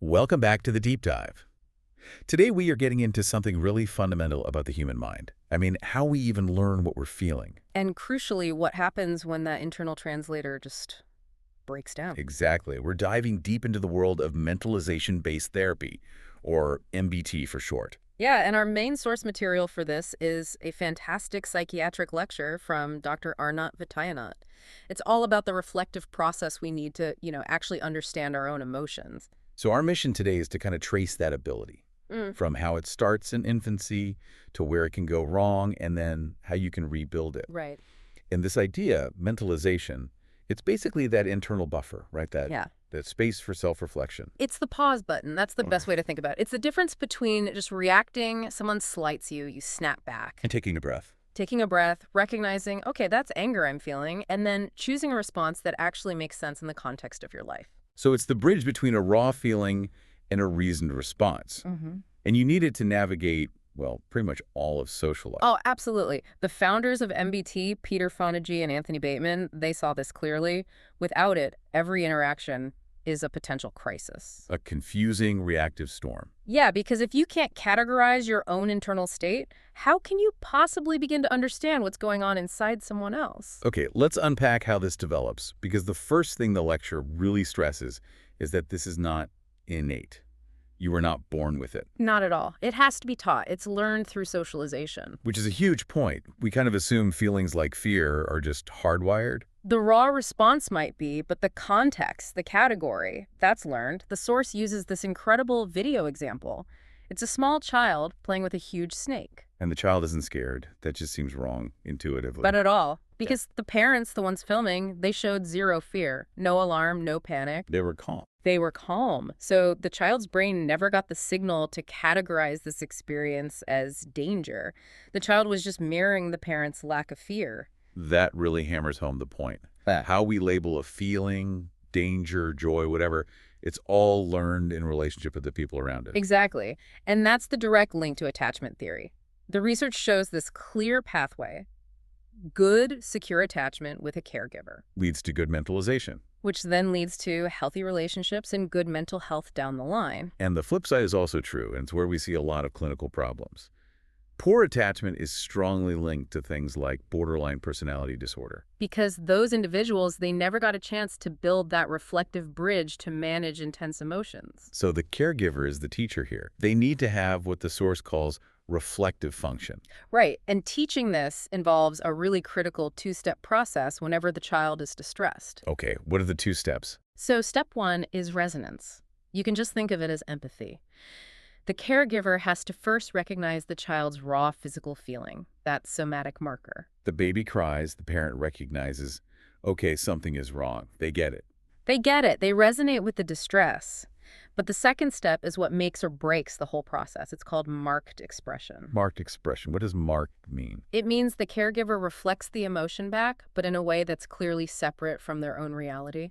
Welcome back to the deep dive. Today we are getting into something really fundamental about the human mind. How we even learn what we're feeling. And crucially, what happens when that internal translator just breaks down. Exactly. We're diving deep into the world of mentalization-based therapy, or MBT for short. Yeah, and our main source material for this is a fantastic psychiatric lecture from Dr. Arnott Vitayanat. It's all about the reflective process we need to, actually understand our own emotions. So our mission today is to kind of trace that ability, from how it starts in infancy to where it can go wrong and then how you can rebuild it. Right. And this idea, mentalization, it's basically that internal buffer, right? That space for self-reflection. It's the pause button. That's the best way to think about it. It's the difference between just reacting, someone slights you, you snap back. And taking a breath. Taking a breath, recognizing, okay, that's anger I'm feeling, and then choosing a response that actually makes sense in the context of your life. So it's the bridge between a raw feeling and a reasoned response. And you need it to navigate, well, pretty much all of social life. Oh, absolutely. The founders of MBT, Peter Fonagy and Anthony Bateman, they saw this clearly. Without it, every interaction is a potential crisis. A confusing, reactive storm. Yeah, because if you can't categorize your own internal state, how can you possibly begin to understand what's going on inside someone else? Okay, let's unpack how this develops, because the first thing the lecture really stresses is that this is not innate. You were not born with it. Not at all. It has to be taught. It's learned through socialization. Which is a huge point. We kind of assume feelings like fear are just hardwired. The raw response might be, but the context, the category, that's learned. The source uses this incredible video example. It's a small child playing with a huge snake. And the child isn't scared. That just seems wrong intuitively. But at all. Because the parents, the ones filming, they showed zero fear. No alarm, no panic. They were calm. They were calm. So the child's brain never got the signal to categorize this experience as danger. The child was just mirroring the parents' lack of fear. That really hammers home the point. How we label a feeling, danger, joy, whatever, it's all learned in relationship with the people around it. Exactly. And that's the direct link to attachment theory. The research shows this clear pathway. Good, secure attachment with a caregiver. Leads to good mentalization. Which then leads to healthy relationships and good mental health down the line. And the flip side is also true, and it's where we see a lot of clinical problems. Poor attachment is strongly linked to things like borderline personality disorder. Because those individuals, they never got a chance to build that reflective bridge to manage intense emotions. So the caregiver is the teacher here. They need to have what the source calls reflective function. Right, and teaching this involves a really critical two-step process whenever the child is distressed. Okay, what are the two steps? So step one is resonance. You can just think of it as empathy. The caregiver has to first recognize the child's raw physical feeling, that somatic marker. The baby cries, the parent recognizes, okay, something is wrong. They get it. They get it. They resonate with the distress. But the second step is what makes or breaks the whole process. It's called marked expression. Marked expression. What does marked mean? It means the caregiver reflects the emotion back, but in a way that's clearly separate from their own reality.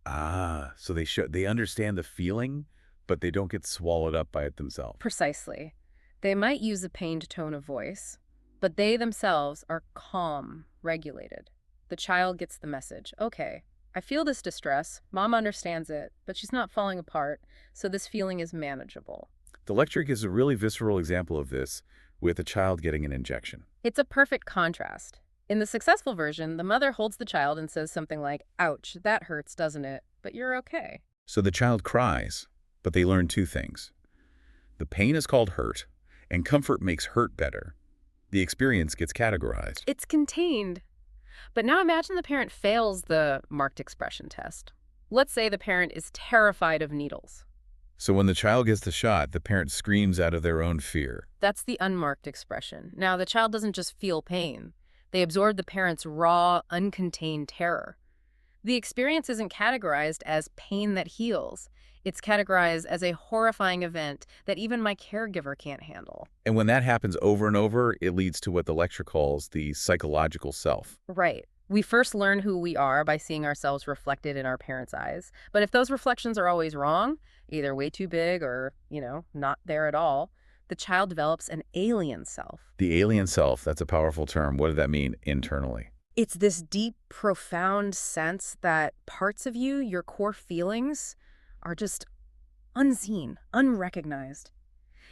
Ah, so they understand the feeling, but they don't get swallowed up by it themselves. Precisely. They might use a pained tone of voice, but they themselves are calm, regulated. The child gets the message. Okay, I feel this distress. Mom understands it, but she's not falling apart, so this feeling is manageable. The lecture gives a really visceral example of this with a child getting an injection. It's a perfect contrast. In the successful version, the mother holds the child and says something like, ouch, that hurts, doesn't it? But you're okay. So the child cries, but they learn two things. The pain is called hurt, and comfort makes hurt better. The experience gets categorized. It's contained. But now imagine the parent fails the marked expression test. Let's say the parent is terrified of needles. So when the child gets the shot, the parent screams out of their own fear. That's the unmarked expression. Now, the child doesn't just feel pain. They absorb the parent's raw, uncontained terror. The experience isn't categorized as pain that heals. It's categorized as a horrifying event that even my caregiver can't handle. And when that happens over and over, it leads to what the lecture calls the psychological self. Right. We first learn who we are by seeing ourselves reflected in our parents' eyes. But if those reflections are always wrong, either way too big or, not there at all, the child develops an alien self. The alien self, that's a powerful term. What does that mean internally? It's this deep, profound sense that parts of you, your core feelings, are just unseen, unrecognized.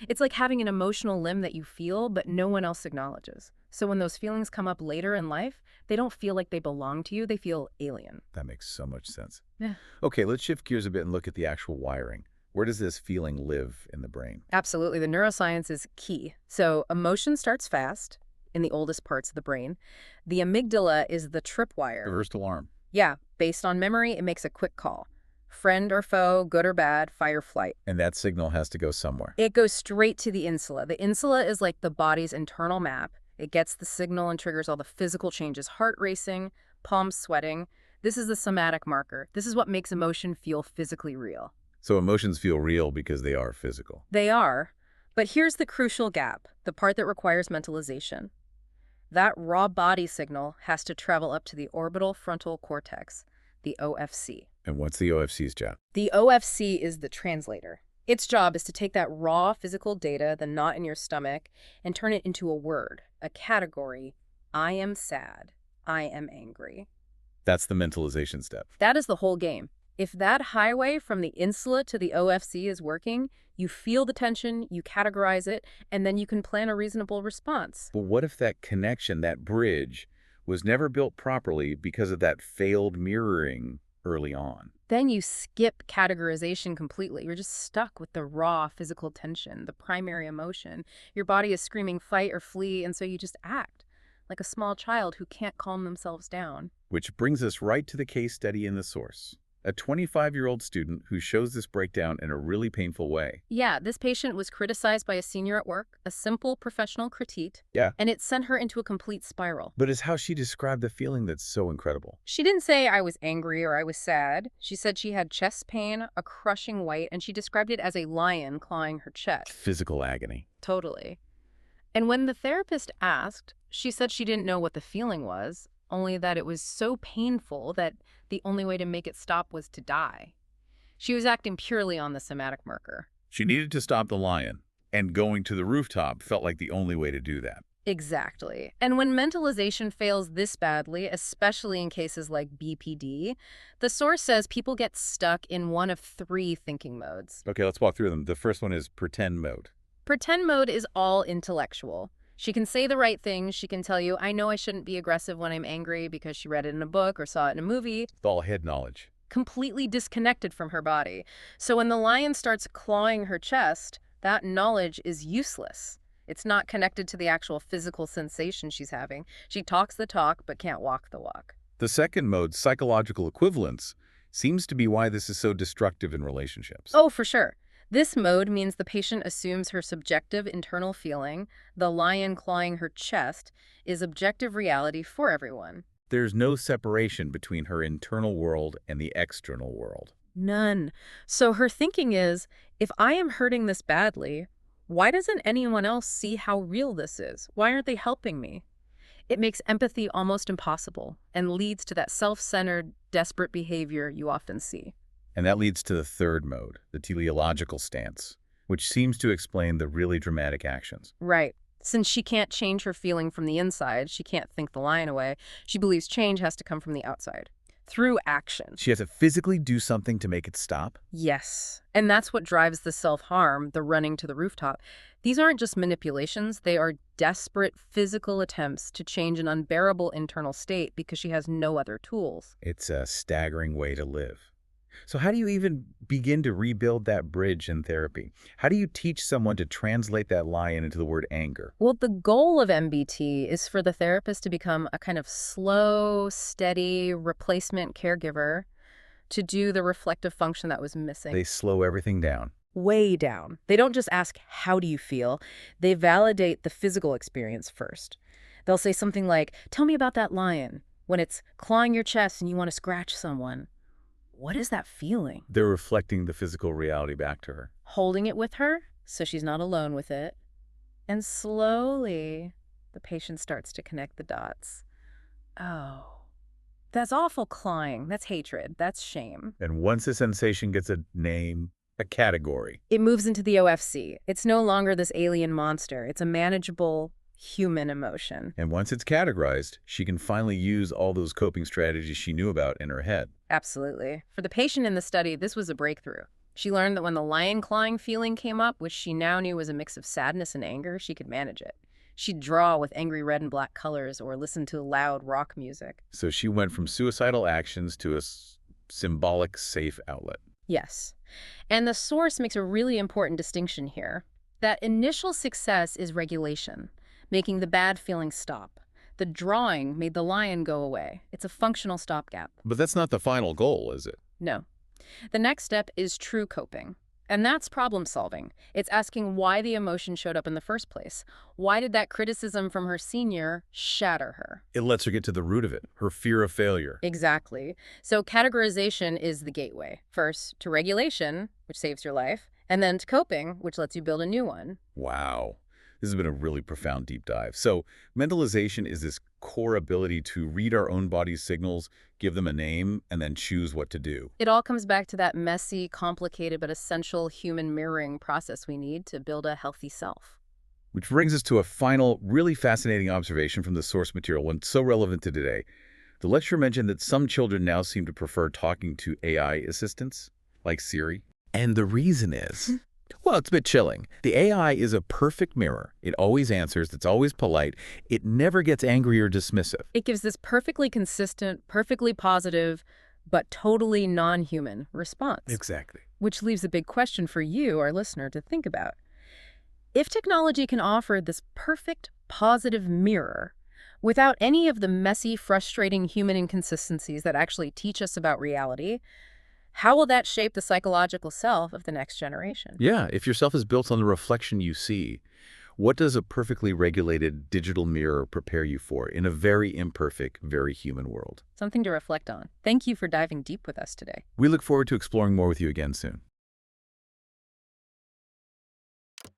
It's like having an emotional limb that you feel, but no one else acknowledges. So when those feelings come up later in life, they don't feel like they belong to you, they feel alien. That makes so much sense. Yeah. Okay, let's shift gears a bit and look at the actual wiring. Where does this feeling live in the brain? Absolutely. The neuroscience is key. So emotion starts fast in the oldest parts of the brain. The amygdala is the tripwire. Reversed alarm. Yeah, based on memory, it makes a quick call. Friend or foe, good or bad, fight or flight. And that signal has to go somewhere. It goes straight to the insula. The insula is like the body's internal map. It gets the signal and triggers all the physical changes, heart racing, palms sweating. This is the somatic marker. This is what makes emotion feel physically real. So emotions feel real because they are physical. They are. But here's the crucial gap, the part that requires mentalization. That raw body signal has to travel up to the orbital frontal cortex, the OFC. And what's the OFC's job? The OFC is the translator. Its job is to take that raw physical data, the knot in your stomach, and turn it into a word, a category. I am sad. I am angry. That's the mentalization step. That is the whole game. If that highway from the insula to the OFC is working, you feel the tension, you categorize it, and then you can plan a reasonable response. But what if that connection, that bridge, was never built properly because of that failed mirroring early on? Then you skip categorization completely. You're just stuck with the raw physical tension, the primary emotion. Your body is screaming fight or flee, and so you just act like a small child who can't calm themselves down. Which brings us right to the case study in the source. A 25-year-old student who shows this breakdown in a really painful way. Yeah, this patient was criticized by a senior at work, a simple professional critique, Yeah. and it sent her into a complete spiral. But it's how she described the feeling that's so incredible. She didn't say I was angry or I was sad. She said she had chest pain, a crushing weight, and she described it as a lion clawing her chest. Physical agony. Totally. And when the therapist asked, she said she didn't know what the feeling was, only that it was so painful that the only way to make it stop was to die. She was acting purely on the somatic marker. She needed to stop the lion, and going to the rooftop felt like the only way to do that. Exactly. And when mentalization fails this badly, especially in cases like BPD, the source says people get stuck in one of three thinking modes. Okay, let's walk through them. The first one is pretend mode. Pretend mode is all intellectual. She can say the right things. She can tell you, I know I shouldn't be aggressive when I'm angry because she read it in a book or saw it in a movie. It's all head knowledge. Completely disconnected from her body. So when the lion starts clawing her chest, that knowledge is useless. It's not connected to the actual physical sensation she's having. She talks the talk but can't walk the walk. The second mode, psychological equivalence, seems to be why this is so destructive in relationships. Oh, for sure. This mode means the patient assumes her subjective internal feeling, the lion clawing her chest, is objective reality for everyone. There's no separation between her internal world and the external world. None. So her thinking is, if I am hurting this badly, why doesn't anyone else see how real this is? Why aren't they helping me? It makes empathy almost impossible and leads to that self-centered, desperate behavior you often see. And that leads to the third mode, the teleological stance, which seems to explain the really dramatic actions. Right. Since she can't change her feeling from the inside, she can't think the lion away, she believes change has to come from the outside, through action. She has to physically do something to make it stop? Yes. And that's what drives the self-harm, the running to the rooftop. These aren't just manipulations, they are desperate physical attempts to change an unbearable internal state because she has no other tools. It's a staggering way to live. So how do you even begin to rebuild that bridge in therapy? How do you teach someone to translate that lion into the word anger? Well, the goal of MBT is for the therapist to become a kind of slow, steady replacement caregiver to do the reflective function that was missing. They slow everything down. Way down. They don't just ask, how do you feel? They validate the physical experience first. They'll say something like, tell me about that lion. When it's clawing your chest and you want to scratch someone. What is that feeling? They're reflecting the physical reality back to her. Holding it with her so she's not alone with it. And slowly, the patient starts to connect the dots. Oh, that's awful clawing. That's hatred. That's shame. And once a sensation gets a name, a category, It moves into the OFC. It's no longer this alien monster. It's a manageable human emotion. and once it's categorized, she can finally use all those coping strategies she knew about in her head. Absolutely. For the patient in the study, this was a breakthrough. She learned that when the lion clawing feeling came up, which she now knew was a mix of sadness and anger, she could manage it. She'd draw with angry red and black colors or listen to loud rock music. So she went from suicidal actions to a symbolic safe outlet. Yes. And the source makes a really important distinction here. That initial success is regulation, making the bad feelings stop. The drawing made the lion go away. It's a functional stopgap. But that's not the final goal, is it? No. The next step is true coping. And that's problem solving. It's asking why the emotion showed up in the first place. Why did that criticism from her senior shatter her? It lets her get to the root of it, her fear of failure. Exactly. So categorization is the gateway. First, to regulation, which saves your life, and then to coping, which lets you build a new one. Wow. This has been a really profound deep dive. So mentalization is this core ability to read our own body's signals, give them a name, and then choose what to do. It all comes back to that messy, complicated, but essential human mirroring process we need to build a healthy self. Which brings us to a final, really fascinating observation from the source material, one so relevant to today. The lecturer mentioned that some children now seem to prefer talking to AI assistants, like Siri. And the reason is, well, it's a bit chilling. The AI is a perfect mirror. It always answers. It's always polite. It never gets angry or dismissive. It gives this perfectly consistent, perfectly positive, but totally non-human response. Exactly. Which leaves a big question for you, our listener, to think about. If technology can offer this perfect, positive mirror without any of the messy, frustrating human inconsistencies that actually teach us about reality, how will that shape the psychological self of the next generation? Yeah, if your self is built on the reflection you see, what does a perfectly regulated digital mirror prepare you for in a very imperfect, very human world? Something to reflect on. Thank you for diving deep with us today. We look forward to exploring more with you again soon.